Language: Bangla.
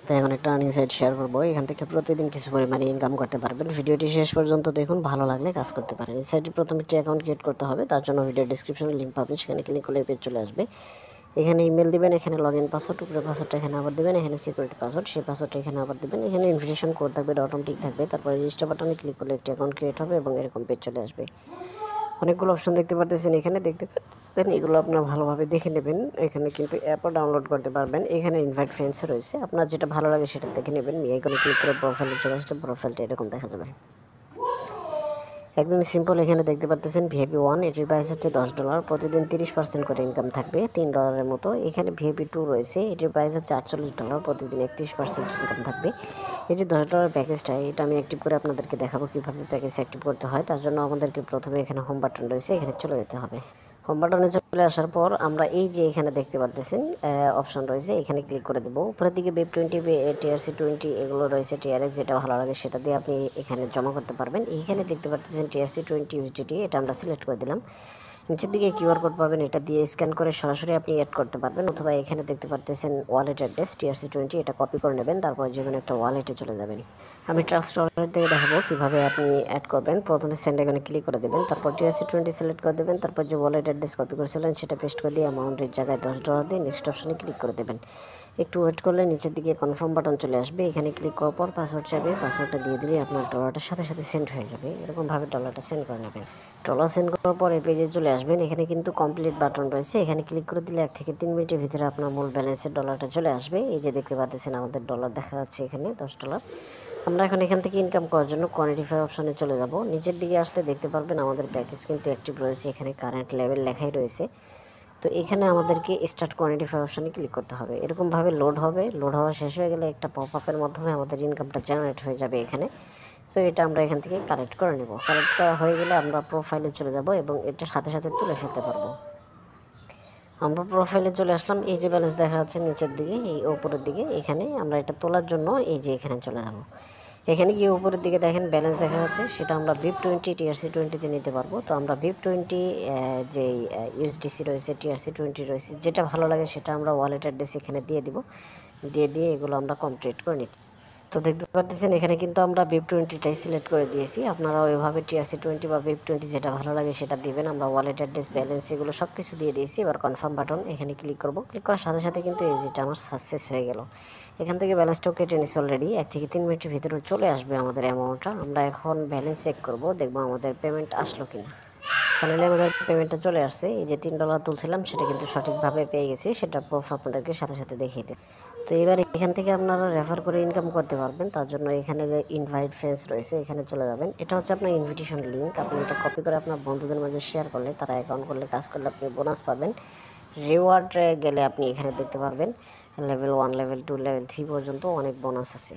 তো এখন একটা আর্নিং সাইট শেয়ার করবো, এখান থেকে প্রতিদিন কিছু পরিমাণে ইনকাম করতে পারবেন। ভিডিওটি শেষ পর্যন্ত দেখুন, ভালো লাগলে কাজ করতে পারেন। এই সাইটে প্রথমে একটি অ্যাকাউন্ট ক্রিয়েট করতে হবে, তার জন্য ভিডিও ডিসক্রিপশনে লিঙ্ক পাবেন, সেখানে ক্লিক করলে পেজ চলে আসবে। এখানে ইমেল দিবেন, এখানে লগ ইন পাসওয়ার্ড, উপরে পাসওয়ার্ডটা এখানে আবার দেবেন, এখানে সিকিউরিটি পাসওয়ার্ড, সেই পাসওয়ার্ডটা এখানে আবার দেবেন। এখানে ইনভিটেশন কোড থাকবে, এটা অটোমেটিক থাকবে। তারপরে রেজিস্টার বাটনে ক্লিক করলে একটি অ্যাকাউন্ট ক্রিয়েট হবে এবং এরকম পেজ চলে আসবে। অনেকগুলো অপশন দেখতে পারতেছেন, এখানে দেখতে পাচ্ছেন, এগুলো আপনারা ভালোভাবে দেখে নেবেন। এখানে কিন্তু অ্যাপও ডাউনলোড করতে পারবেন। এখানে ইনভাইট ফ্রেন্ডসও রয়েছে, আপনার যেটা ভালো লাগে সেটা দেখে নেবেন। এখানে ক্লিক করে প্রোফাইলে চলে আসলে প্রোফাইলটা এরকম দেখা যাবে, একদমই সিম্পল। এখানে দেখতে পাচ্ছেন ভিআইপি 1, এটির প্রাইস হচ্ছে $10, প্রতিদিন 30% করে ইনকাম থাকবে, $3 মতো। এখানে ভিআইপি 2 রয়েছে, এটির প্রাইস হচ্ছে $48, প্রতিদিন 31% ইনকাম থাকবে। এই যে $10 প্যাকেজটা, এটা আমি অ্যাক্টিভ করে আপনাদেরকে দেখাবো কীভাবে প্যাকেজ অ্যাক্টিভ করতে হয়। তার জন্য আমাদেরকে প্রথমে এখানে হোম বাটন রয়েছে, এখানে চলে যেতে হবে। হোম বাটনে চলে আসার পর আমরা এই যে এখানে দেখতে পাচ্ছেন অপশন রয়েছে, এখানে ক্লিক করে দেবো। উপরের দিকে BEP20, TRC20 এগুলো রয়েছে। TRX যেটা ভালো লাগে সেটা দিয়ে আপনি এখানে জমা করতে পারবেন। এইখানে দেখতে পাচ্ছেন TRC20 USDT, এটা আমরা সিলেক্ট করে দিলাম। নিচের দিকে কিউআর কোড পাবেন, এটা দিয়ে স্ক্যান করে সরাসরি আপনি অ্যাড করতে পারবেন, অথবা এখানে দেখতে পাচ্ছেন ওয়ালেট অ্যাড্রেস TRC20, এটা কপি করে নেবেন, তারপর যে কোনো একটা ওয়ালেটে চলে যাবেন। আমি ট্রাস্ট ওয়ালেট থেকে দেখাবো কীভাবে আপনি অ্যাড করবেন। প্রথমে সেন্ড এখানে ক্লিক করে দেবেন, তারপর TRC20 সিলেক্ট করে দেবেন, তারপর যে ওয়ালেট অ্যাড্রেস কপি করেছিলেন সেটা পেস্ট করে দিয়ে অ্যামাউন্টের জায়গায় $10 দিয়ে নেক্সট অপশনে ক্লিক করে দেবেন। একটু ওয়েট করলে নিচের দিকে কনফার্ম বাটন চলে আসবে, এখানে ক্লিক করার পর পাসওয়ার্ড চাইবে, পাসওয়ার্ডটা দিয়ে দিলে আপনার ডলারটার সাথে সাথে সেন্ড হয়ে যাবে। এরকমভাবে ডলারটা সেন্ড করে নেবেন। ডলার সেন্ড করার পর এই পেজে চলে আসবেন, এখানে কিন্তু কমপ্লিট বাটন রয়েছে, এখানে ক্লিক করে দিলে 1 থেকে 3 মিনিটের ভিতরে আপনার মূল ব্যালেন্সের ডলারটা চলে আসবে। এই যে দেখতে পাচ্ছেন আমাদের ডলার দেখা যাচ্ছে এখানে $10। আমরা এখন এখান থেকে ইনকাম করার জন্য কোয়ান্টিফাই অপশনে চলে যাব। নিচের দিকে আসলে দেখতে পারবেন আমাদের প্যাকেজ কিন্তু অ্যাক্টিভ রয়েছে, এখানে কারেন্ট লেভেল লেখাই রয়েছে। তো এখানে আমাদেরকে স্টার্ট কোয়ান্টিফাই অপশনে ক্লিক করতে হবে। এরকমভাবে লোড হবে, লোড হওয়া শেষ হয়ে গেলে একটা পপ আপের মাধ্যমে আমাদের ইনকামটা জেনারেট হয়ে যাবে এখানে। তো এটা আমরা এখান থেকে কালেক্ট করে নেব। কালেক্ট করা হয়ে গেলে আমরা প্রোফাইলে চলে যাব এবং এটা সাথে সাথে তুলে ফেলতে পারবো। আমরা প্রোফাইলে চলে আসলাম, এই যে ব্যালেন্স দেখা যাচ্ছে নিচের দিকে, এই উপরের দিকে, এখানে আমরা এটা তোলার জন্য এই যে এখানে চলে যাব। এখানে গিয়ে উপরের দিকে দেখেন ব্যালেন্স দেখা যাচ্ছে, সেটা আমরা BEP20 TRC20 নিতে পারবো। তো আমরা BEP20 যে USDC রয়েছে, TRC20 রয়েছে, যেটা ভালো লাগে সেটা আমরা ওয়ালেট অ্যাড্রেস এখানে দিয়ে দিব, দিয়ে এগুলো আমরা কমপ্লিট করে নিচ্ছি। তো দেখতে পাচ্ছেন এখানে কিন্তু আমরা BEP20টাই সিলেক্ট করে দিয়েছি। আপনারা ওইভাবে TRC20 বা BEP20 যেটা ভালো লাগে সেটা দিবেন। আমরা ওয়ালেট অ্যাড্রেস, ব্যালেন্স এগুলো সব কিছু দিয়ে দিয়েছি। এবার কনফার্ম বাটন এখানে ক্লিক করব। ক্লিক করার সাথে সাথে কিন্তু এই যেটা আমার সাকসেস হয়ে গেল। এখান থেকে ব্যালেন্সটাও কেটে নিচ্ছি অলরেডি। 1 থেকে 3 মিনিটের ভিতরে চলে আসবে আমাদের অ্যামাউন্টটা। আমরা এখন ব্যালেন্স চেক করব, দেখবো আমাদের পেমেন্ট আসলো কিনা। ফাইনালি আমাদের পেমেন্টটা চলে আসছে। এই যে $3 তুলছিলাম সেটা কিন্তু সঠিকভাবে পেয়ে গেছি, সেটা প্রুফ আপনাদেরকে সাথে সাথে দেখিয়ে দেব। তো এবার এখান থেকে আপনারা রেফার করে ইনকাম করতে পারবেন। তার জন্য এখানে যে ইনভাইট ফ্রেন্ডস রয়েছে, এখানে চলে যাবেন। এটা হচ্ছে আপনার ইনভিটেশন লিঙ্ক, আপনি এটা কপি করে আপনার বন্ধুদের মাঝে শেয়ার করলে, তারা অ্যাকাউন্ট করলে, কাজ করলে আপনি বোনাস পাবেন। রিওয়ার্ড গেলে আপনি এখানে দেখতে পারবেন লেভেল 1, লেভেল 2, লেভেল 3 পর্যন্ত অনেক বোনাস আছে।